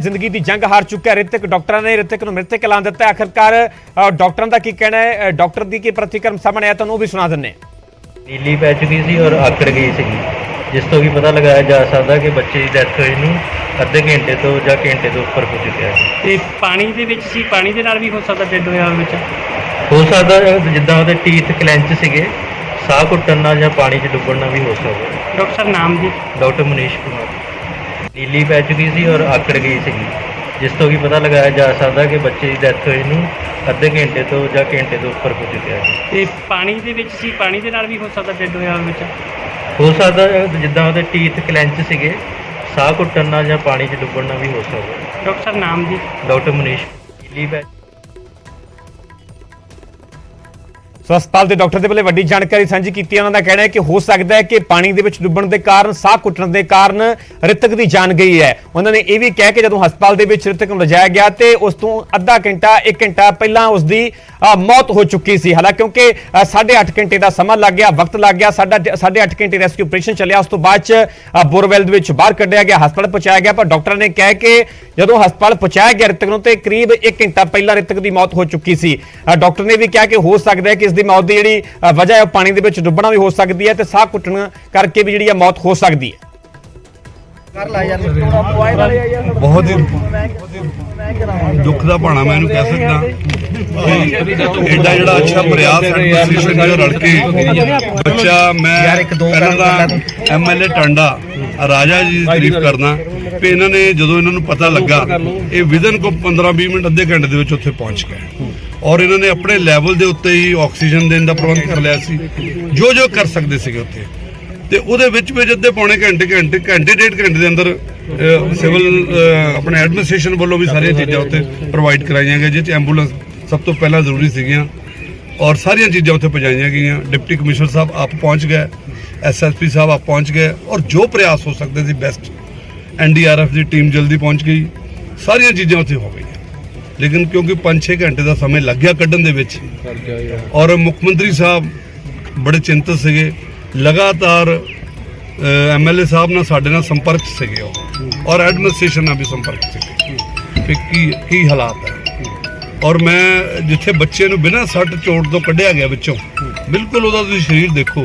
जिंदगी की जंग हार चुका है ऋतिक। डॉक्टर ने ऋतिक को मृतक ऐलान दिता है। आखिरकार डॉक्टर का की कहना है, डॉक्टर की की प्रतिक्रम सामने आया, तो भी सुना दें। नीली पै चुकी सी और आकड़ गई सी, जिस तो भी पता लगाया जा सकता कि बच्चे की डैथ होई नूं अद्धे घंटे तो या घंटे तो उपर हो चुका है। ਤੇ ਪਾਣੀ ਦੇ ਵਿੱਚ ਸੀ, ਪਾਣੀ ਦੇ ਨਾਲ ਵੀ ਹੋ ਸਕਦਾ ਡੈਡ ਹੋਇਆ ਵਿੱਚ। ਹੋ ਸਕਦਾ ਜਿੱਦਾਂ ਉਹਦੇ ਟੀਥ ਕਲੈਂਚ ਸੀਗੇ, ਸਾਹ ਘੁੱਟਣ ਨਾਲ ਜਾਂ ਪਾਣੀ 'ਚ ਡੁੱਬਣ ਨਾਲ ਵੀ ਹੋ ਸਕਦਾ। ਡਾਕਟਰ ਸਾਹਿਬ ਨਾਮ ਜੀ? ਡਾਕਟਰ ਮਨੀਸ਼ ਕੁਮਾਰ। ਨੀਲੀ ਪੈ ਚੁੱਕੀ ਸੀ ਔਰ ਆਕੜ ਗਈ ਸੀਗੀ, ਜਿਸ ਤੋਂ ਵੀ ਪਤਾ ਲਗਾਇਆ ਜਾ ਸਕਦਾ ਕਿ ਬੱਚੇ ਦੀ ਡੈਥ ਹੋਈ ਨੂੰ ਅੱਧੇ ਘੰਟੇ ਤੋਂ ਜਾਂ ਘੰਟੇ ਤੋਂ ਉੱਪਰ ਹੋ ਚੁੱਕਿਆ ਹੈ। ਤੇ ਪਾਣੀ ਦੇ ਵਿੱਚ ਸੀ, ਪਾਣੀ ਦੇ ਨਾਲ ਵੀ ਹੋ ਸਕਦਾ ਡੈਡ ਹੋਇਆ ਵਿੱਚ। ਹੋ ਸਕਦਾ ਜਿੱਦਾਂ ਉਹਦੇ ਟੀਥ ਕਲੈਂਚ ਸੀਗੇ, ਸਾਹ ਘੁੱਟਣ ਨਾਲ ਜਾਂ ਪਾਣੀ 'ਚ ਡੁੱਬਣ ਨਾਲ ਵੀ ਹੋ ਸਕਦਾ। ਡਾਕਟਰ ਸਾਹਿਬ ਨਾਮ ਜੀ? ਡਾਕਟਰ ਮਨੀਸ਼। ਨੀਲੀ ਪੈ ਸੋ ਹਸਪਤਾਲ ਦੇ ਡਾਕਟਰ ਦੇ ਵੱਲੋਂ ਵੱਡੀ ਜਾਣਕਾਰੀ ਸਾਂਝੀ ਕੀਤੀ। ਉਹਨਾਂ ਦਾ ਕਹਿਣਾ ਹੈ ਕਿ ਹੋ ਸਕਦਾ ਹੈ ਕਿ ਪਾਣੀ ਦੇ ਵਿੱਚ ਡੁੱਬਣ ਦੇ ਕਾਰਨ, ਸਾਹ ਘੁੱਟਣ ਦੇ ਕਾਰਨ ਰਿਤਕ ਦੀ ਜਾਨ ਗਈ ਹੈ। ਉਹਨਾਂ ਨੇ ਇਹ ਵੀ ਕਿਹਾ ਕਿ ਜਦੋਂ ਹਸਪਤਾਲ ਦੇ ਵਿੱਚ ਰਿਤਕ ਨੂੰ ਲਿਜਾਇਆ ਗਿਆ ਤੇ ਉਸ ਤੋਂ ਅੱਧਾ ਘੰਟਾ 1 ਘੰਟਾ ਪਹਿਲਾਂ ਉਸ ਦੀ ਮੌਤ ਹੋ ਚੁੱਕੀ ਸੀ। ਹਾਲਾਂਕਿ ਕਿਉਂਕਿ 8.5 ਘੰਟੇ ਦਾ ਸਮਾਂ ਲੱਗ ਗਿਆ, ਵਕਤ ਲੱਗ ਗਿਆ, 8.5 ਘੰਟੇ ਰੈਸਕਿਊ ਆਪਰੇਸ਼ਨ ਚੱਲਿਆ। ਉਸ ਤੋਂ ਬਾਅਦ ਚ ਬੋਰਵੈਲ ਦੇ ਵਿੱਚ ਬਾਹਰ ਕੱਢਿਆ ਗਿਆ, ਹਸਪਤਾਲ ਪਹੁੰਚਾਇਆ ਗਿਆ। ਪਰ ਡਾਕਟਰ ਨੇ ਕਿਹਾ ਕਿ ਜਦੋਂ ਹਸਪਤਾਲ ਪਹੁੰਚਾਇਆ ਗਿਆ ਰਿਤਕ ਨੂੰ ਤੇ ਕਰੀਬ 1 ਘੰਟਾ ਪਹਿਲਾਂ ਰਿਤਕ ਦੀ ਮੌਤ ਹੋ ਚੁੱਕੀ ਸੀ। ਡਾਕਟਰ ਨੇ ਵੀ ਕਿਹਾ ਕਿ ਹੋ ਸਕਦਾ ਹੈ ਕਿ ਇਸ ਦੀ ਮੌਤ ਦੀ ਜਿਹੜੀ ਵਜ੍ਹਾ ਹੈ ਪਾਣੀ ਦੇ ਵਿੱਚ ਡੁੱਬਣਾ ਵੀ ਹੋ ਸਕਦੀ ਹੈ ਤੇ ਸਾਹ ਘੁੱਟਣ ਕਰਕੇ ਵੀ ਜਿਹੜੀ ਮੌਤ ਹੋ ਸਕਦੀ ਹੈ। बहुत ही दुख का भाना मैं कह सकता एडा जोड़ा अच्छा प्रयास रल के बच्चा मैं पहला MLA टांडा राजा जी की तारीफ करना भी इन्होंने जो इन्होंने पता लगा ये विदन को 15-20 मिनट अद्धे घंटे के उत्थे पहुँच गए और इन्होंने अपने लैवल के उत्ते ही ऑक्सीजन देने का प्रबंध कर लिया सी जो कर सकते थे उत्थे ਤੇ ਉਹਦੇ ਵਿੱਚ ਅੱਧੇ ਪੌਣੇ ਘੰਟੇ ਡੇਢ ਘੰਟੇ ਦੇ ਅੰਦਰ ਸਿਵਲ ਆਪਣੇ ਐਡਮਿਨਿਸਟ੍ਰੇਸ਼ਨ ਵੱਲੋਂ ਵੀ ਸਾਰੀਆਂ ਚੀਜ਼ਾਂ ਉੱਥੇ ਪ੍ਰੋਵਾਈਡ ਕਰਾਈਆਂ ਗਈਆਂ, ਜਿਸ 'ਚ ਐਂਬੂਲੈਂਸ ਸਭ ਤੋਂ ਪਹਿਲਾਂ ਜ਼ਰੂਰੀ ਸੀਗੀਆਂ ਔਰ ਸਾਰੀਆਂ ਚੀਜ਼ਾਂ ਉੱਥੇ ਪਹੁੰਚਾਈਆਂ ਗਈਆਂ। ਡਿਪਟੀ ਕਮਿਸ਼ਨਰ ਸਾਹਿਬ ਆਪ ਪਹੁੰਚ ਗਏ, SSP ਸਾਹਿਬ ਆਪ ਪਹੁੰਚ ਗਏ ਔਰ ਜੋ ਪ੍ਰਯਾਸ ਹੋ ਸਕਦੇ ਸੀ ਬੈਸਟ NDRF ਦੀ ਟੀਮ ਜਲਦੀ ਪਹੁੰਚ ਗਈ, ਸਾਰੀਆਂ ਚੀਜ਼ਾਂ ਉੱਥੇ ਹੋ ਗਈਆਂ। ਲੇਕਿਨ ਕਿਉਂਕਿ 5-6 ਘੰਟੇ ਦਾ ਸਮੇਂ ਲੱਗ ਗਿਆ ਕੱਢਣ ਦੇ ਵਿੱਚ ਔਰ ਮੁੱਖ ਮੰਤਰੀ ਸਾਹਿਬ ਬੜੇ ਚਿੰਤਤ ਸੀਗੇ, लगातार MLA साहब ना साढ़े नाल संपर्क से और एडमिनिस्ट्रेशन नाल भी संपर्क से की हालात है और मैं जिथे बच्चे नूं बिना सट चोट तो कढ़िया गया विचों बिल्कुल उहदा तुसीं शरीर देखो,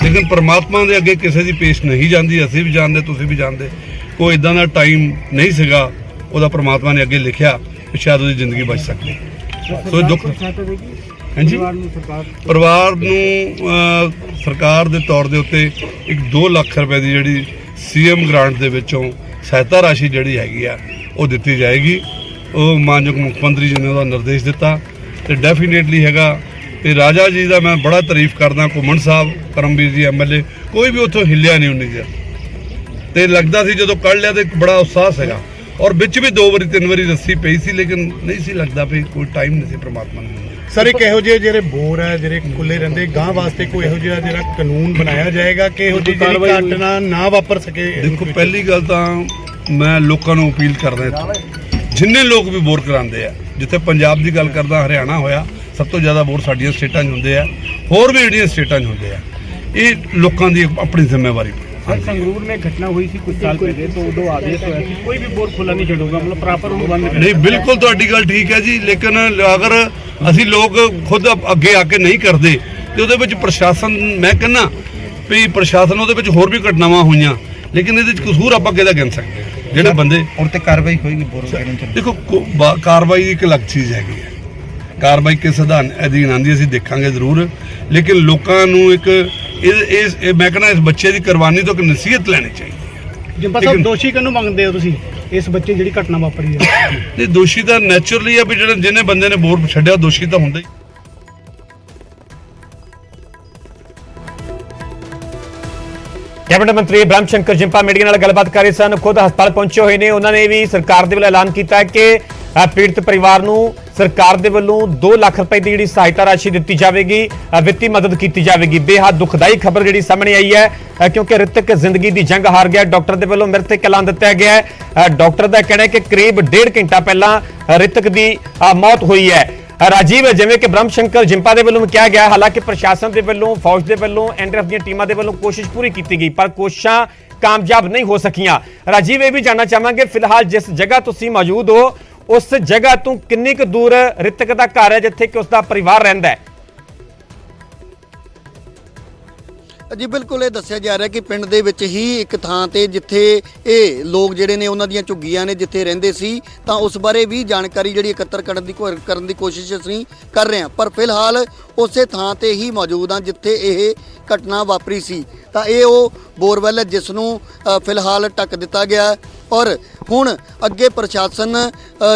लेकिन परमात्मा दे अगे किसी दी पेश नहीं जाती। असीं भी जानते, तुसीं भी जानते, कोई इदां दा टाइम नहीं सीगा उहदा परमात्मा ने अगे लिखिया कि शायद उहदी जिंदगी बच सकती। सो दुख हाँ जी परिवार नूं सरकार दे तौर दे उत्ते 2 लाख रुपए की जिहड़ी CM ग्रांट दे विचों सहायता राशि जिहड़ी हैगी आ वो दित्ती जाएगी। वो मानयोग मुख मंत्री जी ने उहदा निर्देश दिता ते डेफिनेटली हैगा ते राजा जी का मैं बड़ा तारीफ करदा। घुमन साहब करमवीर जी MLA कोई भी उत्थों हिलिया नहीं उन्नी देर ते लगदा सी जदों कढ़ लिया तो बड़ा उत्साह सीगा और विच भी 2 वारी 3 वारी रस्सी पई सी, लेकिन नहीं सी लगदा भी कोई टाइम नहीं सी परमात्मा ने। सर एक इहो ਜਿਹੇ ਜਿਹੜੇ ਬੋਰ ਹੈ ਜਿਹੜੇ ਖੁੱਲੇ ਰਹਿੰਦੇ ਗਾਂ ਵਾਸਤੇ ਕੋਈ ਇਹੋ ਜਿਹਾ ਜਿਹੜਾ ਕਾਨੂੰਨ ਬਣਾਇਆ ਜਾਏਗਾ ਕਿ ਇਹੋ ਜਿਹੀ ਜਿਹੜੀ ਘਟਨਾ ਨਾ ਵਾਪਰ ਸਕੇ। देखो पहली गल तो मैं लोगों को अपील करदा जिन्ने लोग भी बोर कराते हैं, जिथे पंजाब की गल करदा हरियाणा होया सब तो ज़्यादा बोर साडियां स्टेटां 'च हुंदे आ, होर भी जिहड़ियां स्टेटां 'च हुंदे आ। ये लोगों की अपनी जिम्मेवारी। सर संगरूर में घटना हुई थी कुछ साल पहले, तो उदो आदेश होया कि कोई भी बोर खुला नहीं छोड़ूगा, मतलब प्रॉपर उन्हें बंद नहीं बिल्कुल तुहाडी गल ठीक है जी, लेकिन अगर असी लोग खुद अगे आके नहीं करते तो उहदे विच प्रशासन मैं कहना भी प्रशासन उहदे विच होर भी घटनावां होईयां, लेकिन इहदे विच कसूर आपां किहदा गिन सकते हैं जिहड़े बंदे ਹੁਣ ਤੇ ਕਾਰਵਾਈ ਹੋਏਗੀ ਬੋਰ ਕਰਨ ਚ। देखो कार्रवाई एक अलग चीज़ हैगी है, कार्रवाई किस अधान अधीन आंदी असीं देखांगे जरूर, लेकिन लोकां नूं एक मैं कहना इस बच्चे की कुर्बानी तो एक नसीहत लैनी चाहिए। जिंपा साहब दोषी किहनूं मंगदे हो तुसीं इस बच्चे जिहड़ी घटना वापरी है? नहीं दोषी तो नैचुरली है भी जिहड़े जिन्हें बंदे ने बोर छड्डिया दोषी तो हुंदा ही। कैबिनेट मंत्री ब्रह्म शंकर जिंपा मीडिया नाल गलबात कर रहे सन, खुद हस्पताल पहुंचे हुए ने। उन्होंने भी सरकार दे वल्लों ऐलान किया कि पीड़ित परिवार नूं सरकार दे वल्लों 2 लाख रुपए की जिहड़ी सहायता राशि दी जाएगी, वित्तीय मदद की जाएगी। बेहद दुखदाई खबर जिहड़ी सामने आई है क्योंकि ऋतिक जिंदगी की जंग हार गया। डॉक्टर दे वल्लों मृतक ऐलान दिता गया है। डॉक्टर का कहना है कि करीब 1.5 घंटा पहला ऋतिक की मौत हुई है। राजीव जिवें कि ब्रह्म शंकर जिंपा दे वल्लों कहा गया, हालांकि प्रशासन के वल्लों, फौज के वल्लों, NDRF दी टीमां दे वल्लों कोशिश पूरी की गई पर कोशिशां ਕਾਮਯਾਬ ਨਹੀਂ ਹੋ ਸਕੀਆਂ। ਰਾਜੀਵ, ਇਹ ਵੀ ਜਾਣਨਾ ਚਾਹਾਂਗੇ ਫਿਲਹਾਲ ਜਿਸ ਜਗ੍ਹਾ ਤੁਸੀਂ ਮੌਜੂਦ ਹੋ ਉਸ ਜਗ੍ਹਾ ਤੋਂ ਕਿੰਨੀ ਕੁ ਦੂਰ ਰਿਤਕ ਦਾ ਘਰ ਹੈ ਜਿੱਥੇ ਕਿ ਉਸ ਦਾ ਪਰਿਵਾਰ ਰਹਿੰਦਾ ਹੈ? ਜੀ ਬਿਲਕੁਲ, ਇਹ ਦੱਸਿਆ ਜਾ ਰਿਹਾ ਕਿ ਪਿੰਡ ਦੇ ਵਿੱਚ ਹੀ ਇੱਕ ਥਾਂ ਤੇ ਜਿੱਥੇ ਇਹ ਲੋਕ ਜਿਹੜੇ ਨੇ ਉਹਨਾਂ ਦੀਆਂ ਝੁੱਗੀਆਂ ਨੇ ਜਿੱਥੇ ਰਹਿੰਦੇ ਸੀ, ਤਾਂ ਉਸ ਬਾਰੇ ਵੀ ਜਾਣਕਾਰੀ ਜਿਹੜੀ ਇਕੱਤਰ ਕਰਨ ਦੀ ਕੋਸ਼ਿਸ਼ ਅਸੀਂ ਕਰ ਰਹੇ ਹਾਂ। ਪਰ ਫਿਲਹਾਲ ਉਸੇ ਥਾਂ ਤੇ ਹੀ ਮੌਜੂਦ ਹਾਂ ਜਿੱਥੇ ਇਹ ਘਟਨਾ ਵਾਪਰੀ ਸੀ। ਤਾਂ ਇਹ ਉਹ ਬੋਰਵੈਲ ਹੈ ਜਿਸ ਨੂੰ ਫਿਲਹਾਲ ਢੱਕ ਦਿੱਤਾ ਗਿਆ ਔਰ ਹੁਣ ਅੱਗੇ ਪ੍ਰਸ਼ਾਸਨ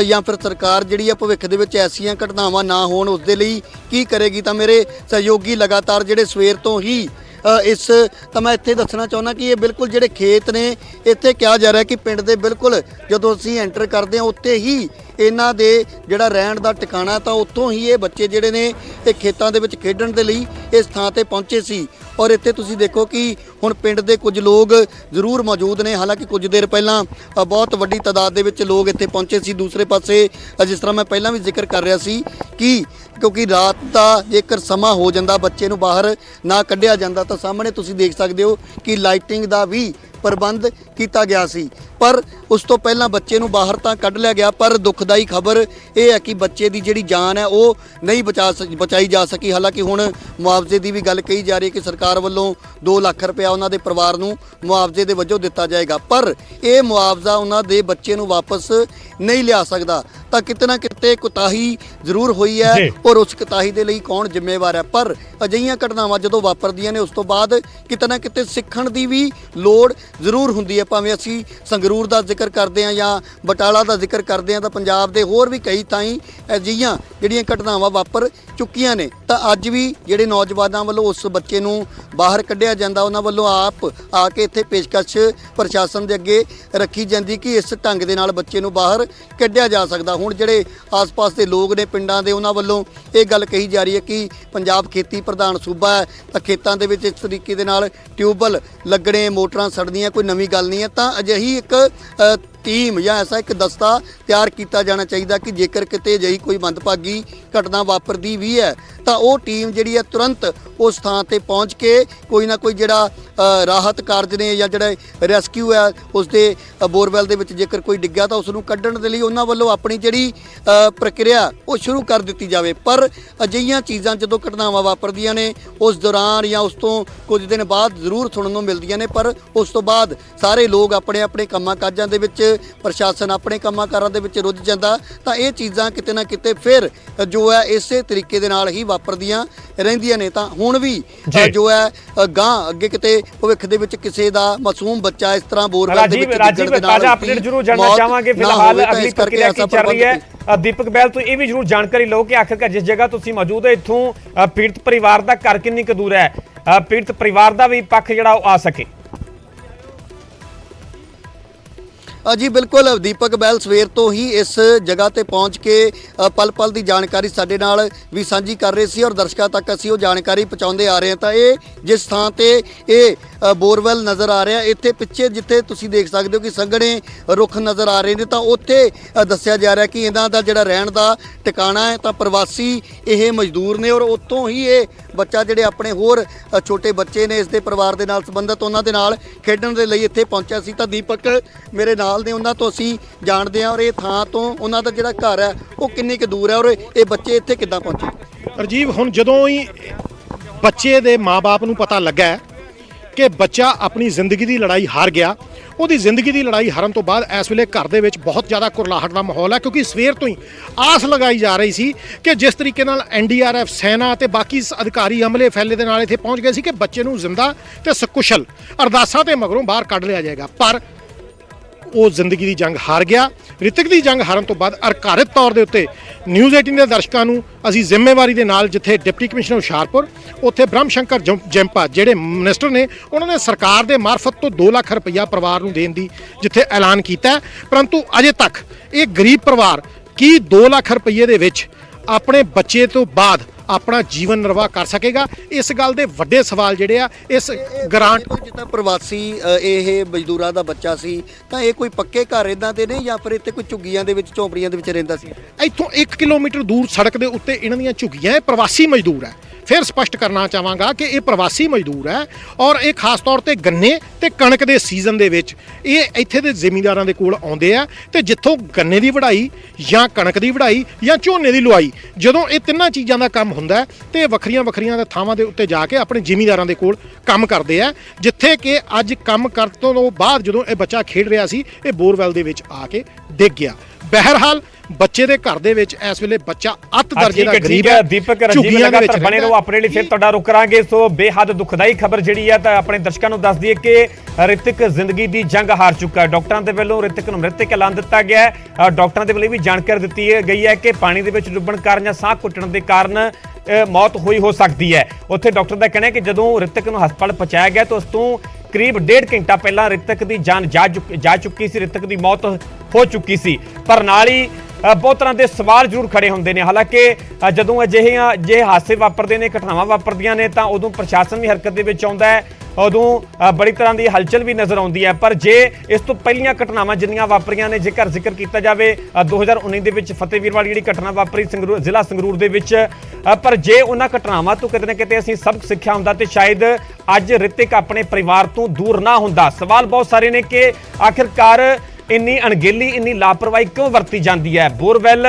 ਜਾਂ ਫਿਰ ਸਰਕਾਰ ਜਿਹੜੀ ਆ ਭਵਿੱਖ ਦੇ ਵਿੱਚ ਐਸੀਆਂ ਘਟਨਾਵਾਂ ਨਾ ਹੋਣ ਉਸ ਦੇ ਲਈ ਕੀ ਕਰੇਗੀ। ਤਾਂ ਮੇਰੇ ਸਹਿਯੋਗੀ ਲਗਾਤਾਰ ਜਿਹੜੇ ਸਵੇਰ ਤੋਂ ਹੀ ਤਾਂ ਮੈਂ ਇੱਥੇ ਦੱਸਣਾ ਚਾਹੁੰਦਾ ਕਿ ਇਹ ਬਿਲਕੁਲ ਜਿਹੜੇ ਖੇਤ ਨੇ, ਇੱਥੇ ਕਿਹਾ ਜਾ ਰਿਹਾ ਕਿ ਪਿੰਡ ਦੇ ਬਿਲਕੁਲ ਜਦੋਂ ਅਸੀਂ ਐਂਟਰ ਕਰਦੇ ਹਾਂ ਉੱਥੇ ਹੀ ਇਹਨਾਂ ਦੇ ਜਿਹੜਾ ਰਹਿਣ ਦਾ ਟਿਕਾਣਾ, ਤਾਂ ਉੱਥੋਂ ਹੀ ਇਹ ਬੱਚੇ ਜਿਹੜੇ ਨੇ ਇਹ ਖੇਤਾਂ ਦੇ ਵਿੱਚ ਖੇਡਣ ਦੇ ਲਈ ਇਸ ਥਾਂ ਤੇ ਪਹੁੰਚੇ ਸੀ। ਔਰ ਇੱਥੇ ਤੁਸੀਂ ਦੇਖੋ ਕਿ ਹੁਣ ਪਿੰਡ ਦੇ ਕੁਝ ਲੋਕ ਜ਼ਰੂਰ ਮੌਜੂਦ ਨੇ, ਹਾਲਾਂਕਿ ਕੁਝ ਦੇਰ ਪਹਿਲਾਂ ਬਹੁਤ ਵੱਡੀ ਤਾਦਾਦ ਦੇ ਵਿੱਚ ਲੋਕ ਇੱਥੇ ਪਹੁੰਚੇ ਸੀ। ਦੂਸਰੇ ਪਾਸੇ ਜਿਸ ਤਰ੍ਹਾਂ ਮੈਂ ਪਹਿਲਾਂ ਵੀ ਜ਼ਿਕਰ ਕਰ ਰਿਹਾ ਸੀ ਕਿ ਕਿਉਂਕਿ ਰਾਤ ਦਾ ਜੇਕਰ ਸਮਾਂ ਹੋ ਜਾਂਦਾ ਬੱਚੇ ਨੂੰ ਬਾਹਰ ਨਾ ਕੱਢਿਆ ਜਾਂਦਾ, ਤਾਂ ਸਾਹਮਣੇ ਤੁਸੀਂ ਦੇਖ ਸਕਦੇ ਹੋ ਕਿ ਲਾਈਟਿੰਗ ਦਾ ਵੀ ਪ੍ਰਬੰਧ ਕੀਤਾ ਗਿਆ ਸੀ। ਪਰ ਉਸ ਤੋਂ ਪਹਿਲਾਂ ਬੱਚੇ ਨੂੰ ਬਾਹਰ ਤਾਂ ਕੱਢ ਲਿਆ ਗਿਆ, ਪਰ ਦੁਖਦਾਈ ਖਬਰ ਇਹ ਹੈ ਕਿ ਬੱਚੇ ਦੀ ਜਿਹੜੀ ਜਾਨ ਹੈ ਉਹ ਨਹੀਂ ਬਚਾਈ ਜਾ ਸਕੀ। ਹਾਲਾਂਕਿ ਹੁਣ ਮੁਆਵਜ਼ੇ ਦੀ ਵੀ ਗੱਲ ਕਹੀ ਜਾ ਰਹੀ ਹੈ ਕਿ ਸਰਕਾਰ ਵੱਲੋਂ 2 ਲੱਖ ਰੁਪਇਆ ਉਹਨਾਂ ਦੇ ਪਰਿਵਾਰ ਨੂੰ ਮੁਆਵਜ਼ੇ ਦੇ ਵਜੋਂ ਦਿੱਤਾ ਜਾਏਗਾ, ਪਰ ਇਹ ਮੁਆਵਜ਼ਾ ਉਹਨਾਂ ਦੇ ਬੱਚੇ ਨੂੰ ਵਾਪਸ ਨਹੀਂ ਲਿਆ ਸਕਦਾ। ਤਾਂ ਕਿਤੇ ਨਾ ਕਿਤੇ ਕੁਤਾਹੀ ਜ਼ਰੂਰ ਹੋਈ ਹੈ ਔਰ ਉਸ ਕੁਤਾਹੀ ਦੇ ਲਈ ਕੌਣ ਜ਼ਿੰਮੇਵਾਰ ਹੈ। ਪਰ ਅਜਿਹੀਆਂ ਘਟਨਾਵਾਂ ਜਦੋਂ ਵਾਪਰਦੀਆਂ ਨੇ ਉਸ ਤੋਂ ਬਾਅਦ ਕਿਤੇ ਨਾ ਕਿਤੇ ਸਿੱਖਣ ਦੀ ਵੀ ਲੋੜ ਜ਼ਰੂਰ ਹੁੰਦੀ ਹੈ। ਭਾਵੇਂ ਅਸੀਂ ਸੰਗਰੂਰ ਦਾ ਜ਼ਿਕਰ ਕਰਦੇ ਹਾਂ ਜਾਂ ਬਟਾਲਾ ਦਾ ਜ਼ਿਕਰ ਕਰਦੇ ਹਾਂ, ਤਾਂ ਪੰਜਾਬ ਦੇ ਹੋਰ ਵੀ ਕਈ ਥਾਈਂ ਅਜਿਹੀਆਂ ਜਿਹੜੀਆਂ ਘਟਨਾਵਾਂ ਵਾਪਰ ਚੁੱਕੀਆਂ ਨੇ। ਤਾਂ ਅੱਜ ਵੀ ਜਿਹੜੇ ਨੌਜਵਾਨਾਂ ਵੱਲੋਂ ਉਸ ਬੱਚੇ ਨੂੰ ਬਾਹਰ ਕੱਢਿਆ ਜਾਂਦਾ, ਉਹਨਾਂ ਵੱਲੋਂ ਆਪ ਆ ਕੇ ਇੱਥੇ ਪੇਸ਼ਕਸ਼ ਪ੍ਰਸ਼ਾਸਨ ਦੇ ਅੱਗੇ ਰੱਖੀ ਜਾਂਦੀ ਕਿ ਇਸ ਢੰਗ ਦੇ ਨਾਲ ਬੱਚੇ ਨੂੰ ਬਾਹਰ ਕੱਢਿਆ ਜਾ ਸਕਦਾ। ਹੁਣ ਜਿਹੜੇ ਆਸ-ਪਾਸ ਦੇ ਲੋਕ ਨੇ ਪਿੰਡਾਂ ਦੇ, ਉਹਨਾਂ ਵੱਲੋਂ ਇਹ ਗੱਲ ਕਹੀ ਜਾ ਰਹੀ ਹੈ ਕਿ ਪੰਜਾਬ ਖੇਤੀ ਪ੍ਰਧਾਨ ਸੂਬਾ ਹੈ, ਤਾਂ ਖੇਤਾਂ ਦੇ ਵਿੱਚ ਇਸ ਤਰੀਕੇ ਦੇ ਨਾਲ ਟਿਊਬਵੈੱਲ ਲੱਗਣੇ, ਮੋਟਰਾਂ ਸੜਨੀਆਂ ਕੋਈ ਨਵੀਂ ਗੱਲ ਨਹੀਂ ਹੈ। ਤਾਂ ਅਜਿਹੀ ਇੱਕ ਟੀਮ ਜਾਂ ਐਸਾ ਇੱਕ ਦਸਤਾ ਤਿਆਰ ਕੀਤਾ ਜਾਣਾ ਚਾਹੀਦਾ ਕਿ ਜੇਕਰ ਕਿਤੇ ਅਜਿਹੀ ਕੋਈ ਮੰਦਭਾਗੀ ਘਟਨਾ ਵਾਪਰਦੀ ਵੀ ਹੈ ਤਾਂ ਉਹ ਟੀਮ ਜਿਹੜੀ ਹੈ ਤੁਰੰਤ ਉਸ ਥਾਂ ਤੇ ਪਹੁੰਚ ਕੇ ਕੋਈ ਨਾ ਕੋਈ ਜਿਹੜਾ ਰਾਹਤ ਕਾਰਜ ਨੇ ਜਾਂ ਜਿਹੜਾ ਰੈਸਕਿਊ ਹੈ ਉਸ ਦੇ ਬੋਰਵੈਲ ਦੇ ਵਿੱਚ ਜੇਕਰ ਕੋਈ ਡਿੱਗਿਆ ਤਾਂ ਉਸ ਨੂੰ ਕੱਢਣ ਦੇ ਲਈ ਉਹਨਾਂ ਵੱਲੋਂ ਆਪਣੀ ਜਿਹੜੀ ਪ੍ਰਕਿਰਿਆ ਉਹ ਸ਼ੁਰੂ ਕਰ ਦਿੱਤੀ ਜਾਵੇ। ਪਰ ਅਜਿਹੀਆਂ ਚੀਜ਼ਾਂ ਜਦੋਂ ਘਟਨਾਵਾਂ ਵਾਪਰਦੀਆਂ ਨੇ ਉਸ ਦੌਰਾਨ ਜਾਂ ਉਸ ਤੋਂ ਕੁਝ ਦਿਨ ਬਾਅਦ ਜ਼ਰੂਰ ਸੁਣਨ ਨੂੰ ਮਿਲਦੀਆਂ ਨੇ, ਪਰ ਉਸ ਤੋਂ ਬਾਅਦ ਸਾਰੇ ਲੋਕ ਆਪਣੇ ਆਪਣੇ ਕੰਮਾਂ ਕਾਜਾਂ ਦੇ ਵਿੱਚ, ਪ੍ਰਸ਼ਾਸਨ ਆਪਣੇ ਕੰਮਾਂ ਕਾਰਾਂ ਦੇ ਵਿੱਚ ਰੁੱਝ ਜਾਂਦਾ। ਤਾਂ ਇਹ ਚੀਜ਼ਾਂ ਕਿਤੇ ਨਾ ਕਿਤੇ ਫਿਰ ਜੋ ਹੈ ਇਸੇ ਤਰੀਕੇ ਦੇ ਨਾਲ ਹੀ ਵਾਪਰਦੀਆਂ ਰਹਿੰਦੀਆਂ ਨੇ। ਤਾਂ ਹੁਣ ਵੀ ਜੋ ਹੈ ਗਾਂ ਅੱਗੇ ਕਿਤੇ ਭਵਿੱਖ ਦੇ ਵਿੱਚ ਕਿਸੇ ਦਾ ਮਾਸੂਮ ਬੱਚਾ ਇਸ ਤਰ੍ਹਾਂ ਬੋਰਵੈਲ ਦੇ ਵਿੱਚ ਰਾਜੀਵ ਤਾਜ਼ਾ ਅਪਡੇਟ ਜ਼ਰੂਰ ਜਾਣਨਾ ਚਾਹਾਂਗੇ ਫਿਲਹਾਲ ਅਗਲੀ ਪ੍ਰਕਿਰਿਆ ਕੀ ਚੱਲ ਰਹੀ ਹੈ। ਦੀਪਕ ਬੈਲ ਤੋਂ ਇਹ ਵੀ ਜ਼ਰੂਰ ਜਾਣਕਾਰੀ ਲਓ ਕਿ ਆਖਿਰਕਾਰ ਜਿਸ ਜਗ੍ਹਾ ਤੁਸੀਂ ਮੌਜੂਦ ਹੋ ਇੱਥੋਂ ਪੀੜਤ ਪਰਿਵਾਰ ਦਾ ਘਰ ਕਿੰਨੀ ਕੁ ਦੂਰ ਹੈ, ਪੀੜਤ ਪਰਿਵਾਰ ਦਾ ਵੀ ਪੱਖ ਜਿਹੜਾ ਉਹ ਆ ਸਕੇ। ਜੀ ਬਿਲਕੁਲ, ਦੀਪਕ ਬੈਲ ਸਵੇਰ ਤੋਂ ਹੀ ਇਸ ਜਗ੍ਹਾ ਤੇ ਪਹੁੰਚ ਕੇ ਪਲ ਪਲ ਦੀ ਜਾਣਕਾਰੀ ਸਾਡੇ ਨਾਲ ਵੀ ਸਾਂਝੀ ਕਰ ਰਹੇ ਸੀ ਔਰ ਦਰਸ਼ਕਾਂ ਤੱਕ ਅਸੀਂ ਉਹ ਜਾਣਕਾਰੀ ਪਹੁੰਚਾਉਂਦੇ ਆ ਰਹੇ ਹਾਂ। ਤਾਂ ਇਹ ਜਿਸ ਥਾਂ ਤੇ ਇਹ ਬੋਰਵੈਲ ਨਜ਼ਰ ਆ ਰਿਹਾ, ਇੱਥੇ ਪਿੱਛੇ ਜਿੱਥੇ ਤੁਸੀਂ ਦੇਖ ਸਕਦੇ ਹੋ ਕਿ ਸੰਘਣੇ ਰੁੱਖ ਨਜ਼ਰ ਆ ਰਹੇ ਨੇ, ਤਾਂ ਉੱਥੇ ਦੱਸਿਆ ਜਾ ਰਿਹਾ ਕਿ ਇਹਨਾਂ ਦਾ ਜਿਹੜਾ ਰਹਿਣ ਦਾ ਟਿਕਾਣਾ ਹੈ ਤਾਂ ਪ੍ਰਵਾਸੀ ਇਹ ਮਜ਼ਦੂਰ ਨੇ ਔਰ ਉੱਥੋਂ ਹੀ ਇਹ ਬੱਚਾ ਜਿਹੜੇ ਆਪਣੇ ਹੋਰ ਛੋਟੇ ਬੱਚੇ ਨੇ ਇਸ ਦੇ ਪਰਿਵਾਰ ਦੇ ਨਾਲ ਸੰਬੰਧਿਤ ਉਹਨਾਂ ਦੇ ਨਾਲ ਖੇਡਣ ਦੇ ਲਈ ਇੱਥੇ ਪਹੁੰਚਿਆ ਸੀ। ਤਾਂ ਦੀਪਕ ਮੇਰੇ ਨਾਲ ਨੇ, ਉਹਨਾਂ ਤੋਂ ਅਸੀਂ ਜਾਣਦੇ ਹਾਂ ਔਰ ਇਹ ਥਾਂ ਤੋਂ ਉਹਨਾਂ ਦਾ ਜਿਹੜਾ ਘਰ ਹੈ ਉਹ ਕਿੰਨੀ ਕੁ ਦੂਰ ਹੈ ਔਰ ਇਹ ਬੱਚੇ ਇੱਥੇ ਕਿੱਦਾਂ ਪਹੁੰਚੇ। ਰਾਜੀਵ, ਹੁਣ ਜਦੋਂ ਹੀ ਬੱਚੇ ਦੇ ਮਾਪੇ ਨੂੰ ਪਤਾ ਲੱਗਾ ਕਿ ਬੱਚਾ ਆਪਣੀ ਜ਼ਿੰਦਗੀ ਦੀ ਲੜਾਈ ਹਾਰ ਗਿਆ, ਉਹਦੀ ਜ਼ਿੰਦਗੀ ਦੀ ਲੜਾਈ ਹਾਰਨ ਤੋਂ ਬਾਅਦ ਇਸ ਵੇਲੇ ਘਰ ਦੇ ਵਿੱਚ ਬਹੁਤ ਜ਼ਿਆਦਾ ਕੁਰਲਾਹਟ ਦਾ ਮਾਹੌਲ ਹੈ, ਕਿਉਂਕਿ ਸਵੇਰ ਤੋਂ ਹੀ ਆਸ ਲਗਾਈ ਜਾ ਰਹੀ ਸੀ ਕਿ ਜਿਸ ਤਰੀਕੇ ਨਾਲ NDRF, ਸੈਨਾ ਤੇ ਬਾਕੀ ਅਧਿਕਾਰੀ ਅਮਲੇ ਫੈਲੇ ਦੇ ਨਾਲ ਇੱਥੇ ਪਹੁੰਚ ਗਏ ਸੀ ਕਿ ਬੱਚੇ ਨੂੰ ਜ਼ਿੰਦਾ ਤੇ ਸकुशल ਅਰਦਾਸਾਂ ਤੇ ਮਗਰੋਂ ਬਾਹਰ ਕੱਢ ਲਿਆ ਜਾਏਗਾ, ਪਰ ਉਹ ਜ਼ਿੰਦਗੀ ਦੀ ਜੰਗ ਹਾਰ ਗਿਆ। ਰਿਤਕ ਦੀ ਜੰਗ ਹਾਰਨ ਤੋਂ ਬਾਅਦ ਅਧਿਕਾਰਤ ਤੌਰ ਦੇ ਉੱਤੇ ਨਿਊਜ਼ 18 ਦੇ ਦਰਸ਼ਕਾਂ ਨੂੰ ਅਸੀਂ ਜ਼ਿੰਮੇਵਾਰੀ ਦੇ ਨਾਲ, ਜਿੱਥੇ ਡਿਪਟੀ ਕਮਿਸ਼ਨਰ ਹੁਸ਼ਿਆਰਪੁਰ, ਉੱਥੇ ਬ੍ਰਹਮ ਸ਼ੰਕਰ ਜੈਂਪਾ ਜਿਹੜੇ ਮਿਨਿਸਟਰ ਨੇ, ਉਹਨਾਂ ਨੇ ਸਰਕਾਰ ਦੇ ਮਾਰਫਤ ਤੋਂ 2 ਲੱਖ ਰੁਪਈਆ ਪਰਿਵਾਰ ਨੂੰ ਦੇਣ ਦੀ ਜਿੱਥੇ ਐਲਾਨ ਕੀਤਾ, ਪਰੰਤੂ ਅਜੇ ਤੱਕ ਇਹ ਗਰੀਬ ਪਰਿਵਾਰ ਕੀ 2 ਲੱਖ ਰੁਪਈਏ ਦੇ ਵਿੱਚ ਆਪਣੇ ਬੱਚੇ ਤੋਂ ਬਾਅਦ ਆਪਣਾ ਜੀਵਨ ਨਿਰਵਾਹ ਕਰ ਸਕੇਗਾ? ਇਸ ਗੱਲ ਦੇ ਵੱਡੇ ਸਵਾਲ ਜਿਹੜੇ ਆ ਇਸ ਗ੍ਰਾਂਟ ਜਿੱਦਾਂ ਪ੍ਰਵਾਸੀ ਇਹ ਮਜ਼ਦੂਰਾਂ ਦਾ ਬੱਚਾ ਸੀ, ਤਾਂ ਇਹ ਕੋਈ ਪੱਕੇ ਘਰ ਇਦਾਂ ਦੇ ਨੇ ਜਾਂ ਫਿਰ ਇੱਥੇ ਕੋਈ ਝੁੱਗੀਆਂ ਦੇ ਵਿੱਚ, ਝੌਂਪੜੀਆਂ ਦੇ ਵਿੱਚ ਰਹਿੰਦਾ ਸੀ? ਇੱਥੋਂ 1 ਕਿਲੋਮੀਟਰ ਦੂਰ ਸੜਕ ਦੇ ਉੱਤੇ ਇਹਨਾਂ ਦੀਆਂ ਝੁੱਗੀਆਂ, ਪ੍ਰਵਾਸੀ ਮਜ਼ਦੂਰ ਹੈ, ਫਿਰ ਸਪਸ਼ਟ ਕਰਨਾ ਚਾਹਾਂਗਾ ਕਿ ਇਹ ਪ੍ਰਵਾਸੀ ਮਜ਼ਦੂਰ ਹੈ ਔਰ ਇਹ ਖਾਸ ਤੌਰ ਤੇ ਗੰਨੇ ਤੇ ਕਣਕ ਦੇ ਸੀਜ਼ਨ ਦੇ ਵਿੱਚ ਇਹ ਇੱਥੇ ਦੇ ਜ਼ਿਮੀਂਦਾਰਾਂ ਦੇ ਕੋਲ ਆਉਂਦੇ ਆ ਤੇ ਜਿੱਥੋਂ ਗੰਨੇ ਦੀ ਵਢਾਈ ਜਾਂ ਕਣਕ ਦੀ ਵਢਾਈ ਜਾਂ ਝੋਨੇ ਦੀ ਲੁਆਈ, ਜਦੋਂ ਇਹ ਤਿੰਨਾਂ ਚੀਜ਼ਾਂ ਦਾ ਕੰਮ ਹੁੰਦਾ ਹੈ ਤੇ ਵੱਖਰੀਆਂ ਵੱਖਰੀਆਂ ਦੇ ਥਾਵਾਂ ਦੇ ਉੱਤੇ ਜਾ ਕੇ ਆਪਣੇ ਜ਼ਿਮੀਂਦਾਰਾਂ ਦੇ ਕੋਲ ਕੰਮ ਕਰਦੇ ਆ, ਜਿੱਥੇ ਕਿ ਅੱਜ ਕੰਮ ਕਰਨ ਤੋਂ ਬਾਅਦ ਜਦੋਂ ਇਹ ਬੱਚਾ ਖੇਡ ਰਿਹਾ ਸੀ ਇਹ ਬੋਰਵੈਲ ਦੇ ਵਿੱਚ ਆ ਕੇ ਡਿੱਗ ਗਿਆ। ਬਹਿਰਹਾਲ ਬੱਚੇ ਦੇ ਘਰ ਦੇ ਵਿੱਚ ਇਸ ਵੇਲੇ ਬੱਚਾ ਅੱਤ ਦਰਜੇ ਦਾ ਗਰੀਬ ਹੈ। ਦੀਪਕ ਰਣਜੀਤ ਲਗਾਤਾਰ ਬਣੇ ਰਹੋ ਆਪਣੇ ਲਈ, ਫਿਰ ਤੁਹਾਡਾ ਰੁਕ ਕਰਾਂਗੇ। ਸੋ ਬੇਹੱਦ ਦੁਖਦਾਈ ਖਬਰ ਜਿਹੜੀ ਹੈ ਤਾਂ ਆਪਣੇ ਦਰਸ਼ਕਾਂ ਨੂੰ ਦੱਸ ਦਈਏ ਕਿ ਰਿਤਿਕ ਜ਼ਿੰਦਗੀ ਦੀ ਜੰਗ ਹਾਰ ਚੁੱਕਾ ਹੈ। ਡਾਕਟਰਾਂ ਦੇ ਵੱਲੋਂ ਰਿਤਿਕ ਨੂੰ ਮ੍ਰਿਤਕ ਐਲਾਨ ਦਿੱਤਾ ਗਿਆ ਹੈ। ਡਾਕਟਰਾਂ ਦੇ ਵੱਲੋਂ ਵੀ ਜਾਣਕਾਰੀ ਦਿੱਤੀ ਗਈ ਹੈ ਕਿ ਪਾਣੀ ਦੇ ਵਿੱਚ ਡੁੱਬਣ ਕਾਰਨ ਜਾਂ ਸਾਹ ਘੁੱਟਣ ਦੇ ਕਾਰਨ ਮੌਤ ਹੋਈ ਹੋ ਸਕਦੀ ਹੈ। ਉੱਥੇ ਡਾਕਟਰ ਦਾ ਕਹਿਣਾ ਹੈ ਕਿ ਜਦੋਂ ਰਿਤਿਕ ਨੂੰ ਹਸਪਤਾਲ ਪਹੁੰਚਾਇਆ ਗਿਆ ਤਾਂ ਉਸ ਤੋਂ ਕਰੀਬ 1.5 ਘੰਟਾ ਪਹਿਲਾਂ ਰਿਤਿਕ ਦੀ ਜਾਨ ਜਾ ਚੁੱਕੀ ਸੀ, ਰਿਤਿਕ ਦੀ ਮੌਤ ਹੋ ਚੁੱਕੀ ਸੀ। ਪਰ ਨਾਲ ਹੀ ਬਹੁਤ ਤਰ੍ਹਾਂ ਦੇ ਸਵਾਲ ਜ਼ਰੂਰ ਖੜੇ ਹੁੰਦੇ ਨੇ। ਹਾਲਾਂਕਿ ਜਦੋਂ ਜੇ ਹਾਦਸੇ ਵਾਪਰਦੇ ਨੇ, ਘਟਨਾਵਾਂ ਵਾਪਰਦੀਆਂ ਨੇ ਤਾਂ ਉਦੋਂ ਪ੍ਰਸ਼ਾਸਨ ਵੀ ਹਰਕਤ ਦੇ ਵਿੱਚ ਆਉਂਦਾ ਹੈ, ਉਦੋਂ ਬੜੀ ਤਰ੍ਹਾਂ ਦੀ ਹਲਚਲ ਵੀ ਨਜ਼ਰ ਆਉਂਦੀ ਹੈ। ਪਰ ਜੇ ਇਸ ਤੋਂ ਪਹਿਲੀਆਂ ਘਟਨਾਵਾਂ ਜਿੰਨੀਆਂ ਵਾਪਰੀਆਂ ਨੇ, ਜੇਕਰ ਜ਼ਿਕਰ ਕੀਤਾ ਜਾਵੇ 2019 ਦੇ ਵਿੱਚ ਫਤਿਹਵੀਰ ਵਾਲੀ ਜਿਹੜੀ ਘਟਨਾ ਵਾਪਰੀ ਜ਼ਿਲ੍ਹਾ ਸੰਗਰੂਰ ਦੇ ਵਿੱਚ, ਪਰ ਜੇ ਉਹਨਾਂ ਘਟਨਾਵਾਂ ਤੋਂ ਕਿਤੇ ਨਾ ਕਿਤੇ ਅਸੀਂ ਸਬਕ ਸਿੱਖਿਆ ਹੁੰਦਾ ਤੇ ਸ਼ਾਇਦ ਅੱਜ ਰਿਤਿਕ ਆਪਣੇ ਪਰਿਵਾਰ ਤੋਂ ਦੂਰ ਨਾ ਹੁੰਦਾ। ਸਵਾਲ ਬਹੁਤ ਸਾਰੇ ਨੇ ਕਿ ਆਖਿਰਕਾਰ ਇੰਨੀ ਅਣਗਹਿਲੀ, ਇੰਨੀ ਲਾਪਰਵਾਹੀ ਕਿਉਂ ਵਰਤੀ ਜਾਂਦੀ ਹੈ? ਬੋਰਵੈਲ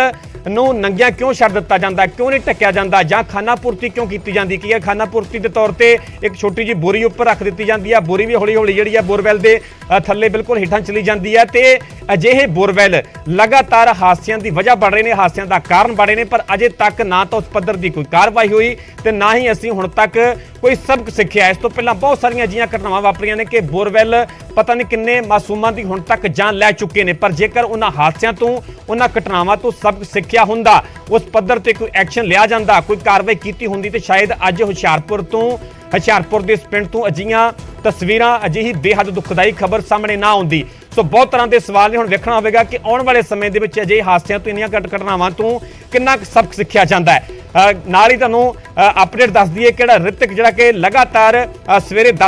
ਨੂੰ ਨੰਗਿਆਂ ਕਿਉਂ ਛੱਡ ਦਿੱਤਾ ਜਾਂਦਾ, ਕਿਉਂ ਨਹੀਂ ਢੱਕਿਆ ਜਾਂਦਾ, ਜਾਂ ਖਾਨਾ ਪੂਰਤੀ ਕਿਉਂ ਕੀਤੀ ਜਾਂਦੀ? ਕੀ ਹੈ ਖਾਨਾ ਪੂਰਤੀ ਦੇ ਤੌਰ ਤੇ ਇੱਕ ਛੋਟੀ ਜਿਹੀ ਬੋਰੀ ਉੱਪਰ ਰੱਖ ਦਿੱਤੀ ਜਾਂਦੀ ਹੈ, ਬੋਰੀ ਵੀ ਹੌਲੀ ਹੌਲੀ ਜਿਹੜੀ ਹੈ ਬੋਰਵੈਲ ਦੇ ਥੱਲੇ ਬਿਲਕੁਲ ਹੇਠਾਂ ਚਲੀ ਜਾਂਦੀ ਹੈ ਤੇ ਅਜਿਹੇ ਬੋਰਵੈਲ ਲਗਾਤਾਰ ਹਾਦਸਿਆਂ ਦੀ ਵਜ੍ਹਾ ਬਣ ਰਹੇ ਨੇ, ਹਾਦਸਿਆਂ ਦਾ ਕਾਰਨ ਬਣ ਰਹੇ ਨੇ। ਪਰ ਅਜੇ ਤੱਕ ਨਾ ਤਾਂ ਉਸ ਪੱਧਰ ਦੀ ਕੋਈ ਕਾਰਵਾਈ ਹੋਈ ਤੇ ਨਾ ਹੀ ਅਸੀਂ ਹੁਣ ਤੱਕ ਕੋਈ ਸਬਕ ਸਿੱਖਿਆ। ਇਸ ਤੋਂ ਪਹਿਲਾਂ ਬਹੁਤ ਸਾਰੀਆਂ ਅਜਿਹੀਆਂ ਘਟਨਾਵਾਂ ਵਾਪਰੀਆਂ ਨੇ ਕਿ ਬੋਰਵੈਲ ਪਤਾ ਨਹੀਂ ਕਿੰਨੇ ਮਾਸੂਮਾਂ ਦੀ ਹੁਣ ਤੱਕ ਜਾਨ ਲੈ ਚੁੱਕੇ ਨੇ। ਪਰ ਜੇਕਰ ਉਹਨਾਂ ਹਾਦਸਿਆਂ ਤੋਂ, ਉਹਨਾਂ ਘਟਨਾਵਾਂ ਤੋਂ ਸਬਕ ਸਿੱਖਿਆ ਹੁੰਦਾ, ਉਸ ਪੱਧਰ ਤੇ ਕੋਈ ਐਕਸ਼ਨ ਲਿਆ ਜਾਂਦਾ, ਕੋਈ ਕਾਰਵਾਈ ਕੀਤੀ ਹੁੰਦੀ ਤੇ ਸ਼ਾਇਦ ਅੱਜ ਹੁਸ਼ਿਆਰਪੁਰ ਦੇ ਇਸ ਪਿੰਡ ਤੋਂ ਅਜਿਹੀਆਂ ਤਸਵੀਰਾਂ, ਅਜਿਹੀ ਬੇਹੱਦ ਦੁਖਦਾਈ ਖਬਰ ਸਾਹਮਣੇ ਨਾ ਆਉਂਦੀ। ਸੋ ਬਹੁਤ ਤਰ੍ਹਾਂ ਦੇ ਸਵਾਲ ਨੇ। ਹੁਣ ਵੇਖਣਾ ਹੋਵੇਗਾ ਕਿ ਆਉਣ ਵਾਲੇ ਸਮੇਂ ਦੇ ਵਿੱਚ ਅਜਿਹੇ ਹਾਦਸਿਆਂ ਤੋਂ, ਇੰਨੀਆਂ ਘਟਨਾਵਾਂ ਤੋਂ ਕਿੰਨਾ ਸਬਕ ਸਿੱਖਿਆ ਜਾਂਦਾ ਹੈ। ਨਾਲ ਹੀ ਤੁਹਾਨੂੰ ਅਪਡੇਟ ਦੱਸ ਦਈਏ ਕਿਹੜਾ ਰਿਤਿਕ ਜਿਹੜਾ ਕਿ ਲਗਾਤਾਰ ਸਵੇਰੇ